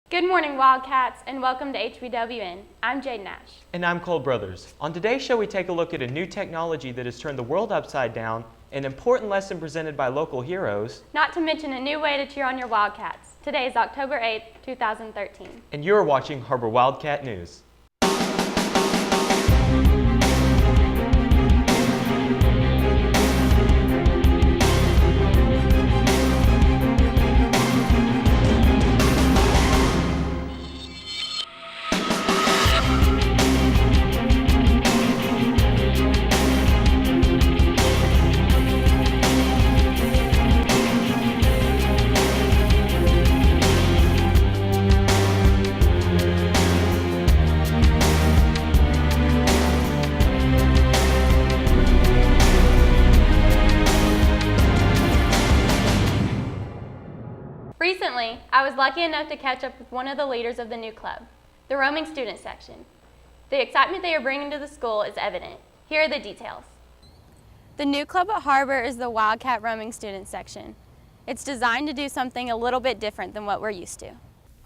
Good morning, Wildcats, and welcome to HBWN. I'm Jade Nash. And I'm Cole Brothers. On today's show, we take a look at a new technology that has turned the world upside down, an important lesson presented by local heroes, Not to mention a new way to cheer on your Wildcats. Today is October 8th, 2013. and you're watching Har-Ber Wildcat News. Recently, I was lucky enough to catch up with one of the leaders of the new club, the roaming student section. The excitement they are bringing to the school is evident. Here are the details. The new club at Har-Ber is the Wildcat Roaming Student Section. It's designed to do something a little bit different than what we're used to.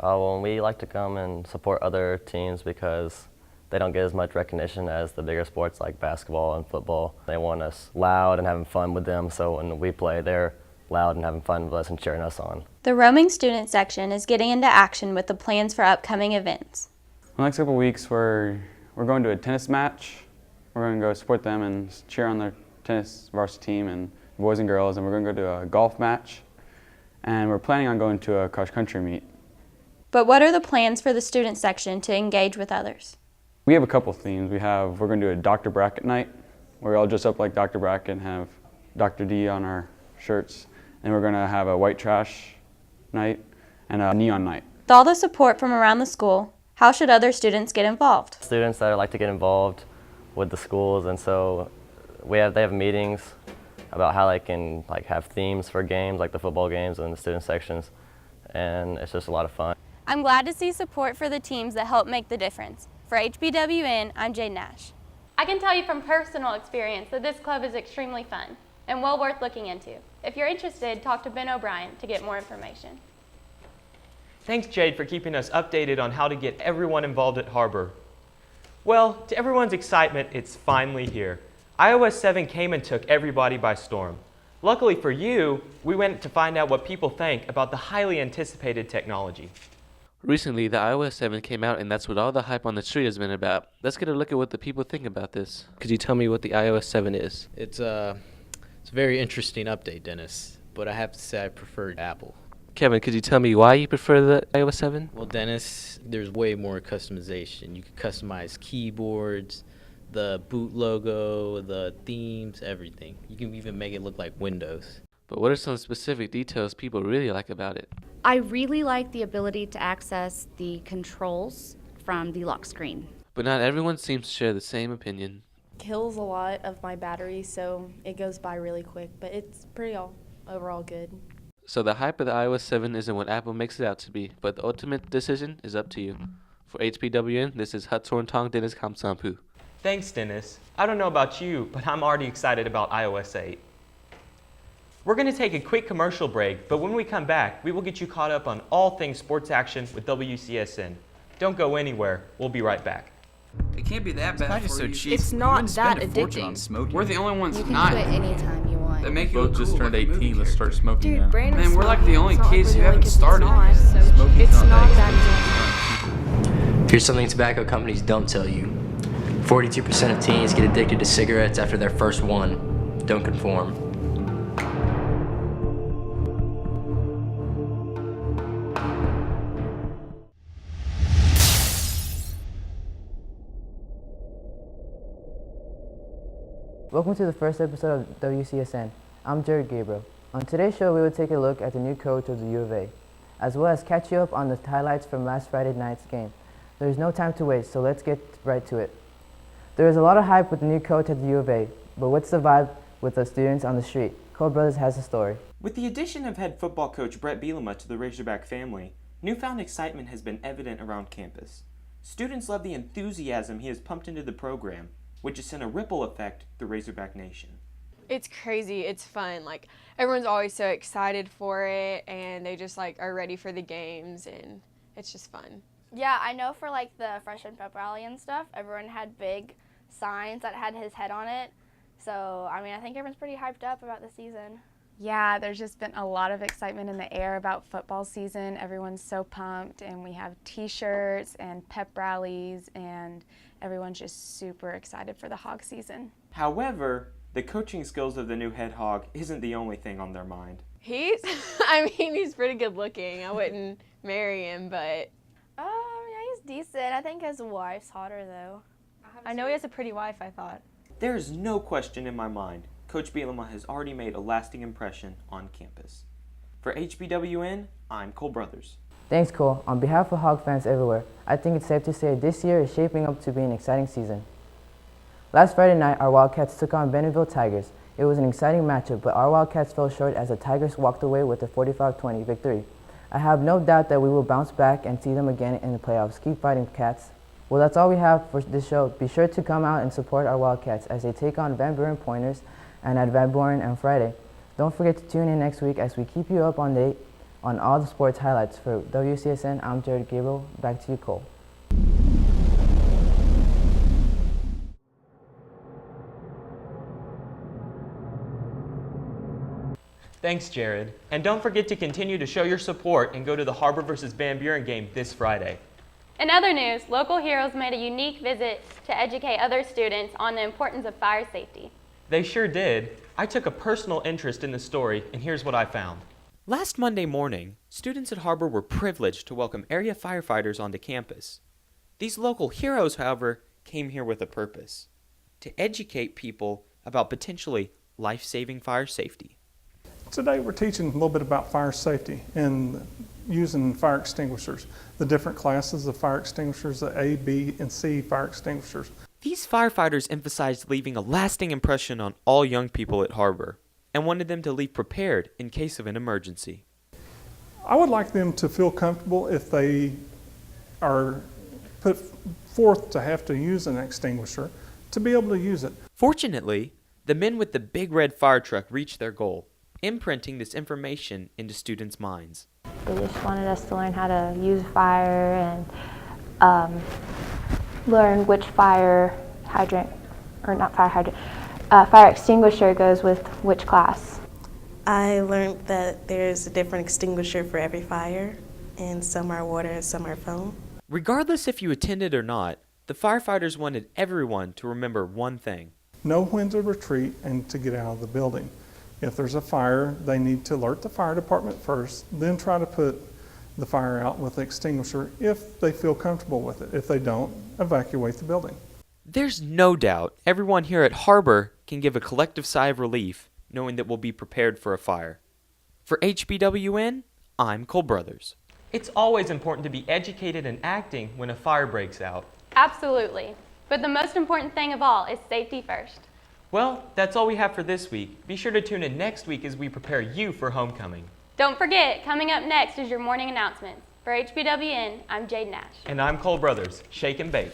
Well, we like to come and support other teams because they don't get as much recognition as the bigger sports like basketball and football. They want us loud and having fun with them, so when we play, they're loud and having fun with us and cheering us on. The roaming student section is getting into action with the plans for upcoming events. In the next couple of weeks, we're going to a tennis match. We're going to go support them and cheer on their tennis varsity team and boys and girls, and we're going to go to a golf match, and we're planning on going to a cross-country meet. But what are the plans for the student section to engage with others? We have a couple themes. We're going to do a Dr. Brackett night, where we all dress up like Dr. Brackett and have Dr. D on our shirts. And we're going to have a white trash night and a neon night. With all the support from around the school, how should other students get involved? Students that like to get involved with the schools, and so they have meetings about how they can have themes for games, like the football games and the student sections, and it's just a lot of fun. I'm glad to see support for the teams that help make the difference. For HBWN, I'm Jade Nash. I can tell you from personal experience that this club is extremely fun and well worth looking into. If you're interested, talk to Ben O'Brien to get more information. Thanks, Jade, for keeping us updated on how to get everyone involved at Har-Ber. Well, to everyone's excitement, it's finally here. iOS 7 came and took everybody by storm. Luckily for you, we went to find out what people think about the highly anticipated technology. Recently, the iOS 7 came out, and that's what all the hype on the street has been about. Let's get a look at what the people think about this. Could you tell me what the iOS 7 is? It's a very interesting update, Dennis, but I have to say I prefer Apple. Kevin, could you tell me why you prefer the iOS 7? Well, Dennis, there's way more customization. You can customize keyboards, the boot logo, the themes, everything. You can even make it look like Windows. But what are some specific details people really like about it? I really like the ability to access the controls from the lock screen. But not everyone seems to share the same opinion. Kills a lot of my battery, so it goes by really quick, but it's pretty overall good. So the hype of the iOS 7 isn't what Apple makes it out to be, but the ultimate decision is up to you. For HBWN, this is Hatsorn Tong Dennis Kamsampu. Thanks, Dennis. I don't know about you, but I'm already excited about iOS 8. We're going to take a quick commercial break, but when we come back, we will get you caught up on all things sports action with WCSN. Don't go anywhere. We'll be right back. It can't be that bad for so you. cheap. It's You not wouldn't spend that a fortune on addicting. smoking. We're the only ones You can not. do it anytime you want. That make you Both look just cool turned like a 18. movie Let's start character. smoking Dude, now. Brandon's Man, we're like the smoking. only It's not kids like who the only haven't kids started. that's not. Smoking's It's not that that Here's something tobacco companies don't tell you. 42% of teens get addicted to cigarettes after their first one. Don't conform. Welcome to the first episode of WCSN. I'm Jared Gabriel. On today's show, we will take a look at the new coach of the U of A, as well as catch you up on the highlights from last Friday night's game. There is no time to waste, so let's get right to it. There is a lot of hype with the new coach at the U of A, but what's the vibe with the students on the street? Cole Brothers has the story. With the addition of head football coach Brett Bielema to the Razorback family, newfound excitement has been evident around campus. Students love the enthusiasm he has pumped into the program, which has sent a ripple effect through Razorback Nation. It's crazy. It's fun. Everyone's always so excited for it, and they just are ready for the games, and it's just fun. Yeah, I know for like the freshman pep rally and stuff, everyone had big signs that had his head on it. So, I mean, I think everyone's pretty hyped up about the season. Yeah, there's just been a lot of excitement in the air about football season. Everyone's so pumped, and we have t-shirts and pep rallies, and everyone's just super excited for the Hog season. However, the coaching skills of the new head hog isn't the only thing on their mind. I mean, he's pretty good looking. I wouldn't marry him, but... Yeah, he's decent. I think his wife's hotter, though. I know he has a pretty wife, I thought. There's no question in my mind, Coach Bielema has already made a lasting impression on campus. For HBWN, I'm Cole Brothers. Thanks, Cole. On behalf of Hog fans everywhere, I think it's safe to say this year is shaping up to be an exciting season. Last Friday night, our Wildcats took on Bentonville Tigers. It was an exciting matchup, but our Wildcats fell short as the Tigers walked away with a 45-20 victory. I have no doubt that we will bounce back and see them again in the playoffs. Keep fighting, Cats. Well, that's all we have for this show. Be sure to come out and support our Wildcats as they take on Van Buren Pointers and at Van Buren on Friday. Don't forget to tune in next week as we keep you up on date on all the sports highlights. For WCSN, I'm Jared Gabriel. Back to you, Cole. Thanks, Jared. And don't forget to continue to show your support and go to the Har-Ber versus Van Buren game this Friday. In other news, local heroes made a unique visit to educate other students on the importance of fire safety. They sure did. I took a personal interest in the story, and here's what I found. Last Monday morning, students at Har-Ber were privileged to welcome area firefighters onto campus. These local heroes, however, came here with a purpose: to educate people about potentially life-saving fire safety. Today we're teaching a little bit about fire safety and using fire extinguishers, the different classes of fire extinguishers, the A, B, and C fire extinguishers. These firefighters emphasized leaving a lasting impression on all young people at Har-Ber and wanted them to leave prepared in case of an emergency. I would like them to feel comfortable if they are put forth to have to use an extinguisher, to be able to use it. Fortunately, the men with the big red fire truck reached their goal, imprinting this information into students' minds. They just wanted us to learn how to use fire and learn which fire hydrant, or not fire hydrant, fire extinguisher goes with which class. I learned that there's a different extinguisher for every fire, and some are water and some are foam. Regardless if you attended or not, the firefighters wanted everyone to remember one thing: know when to retreat and to get out of the building. If there's a fire, they need to alert the fire department first, then try to put the fire out with the extinguisher if they feel comfortable with it. If they don't, evacuate the building. There's no doubt everyone here at Har-Ber can give a collective sigh of relief knowing that we'll be prepared for a fire. For HBWN, I'm Cole Brothers. It's always important to be educated and acting when a fire breaks out. Absolutely. But the most important thing of all is safety first. Well, that's all we have for this week. Be sure to tune in next week as we prepare you for homecoming. Don't forget, coming up next is your morning announcements. For HBWN, I'm Jade Nash. And I'm Cole Brothers. Shake and bake.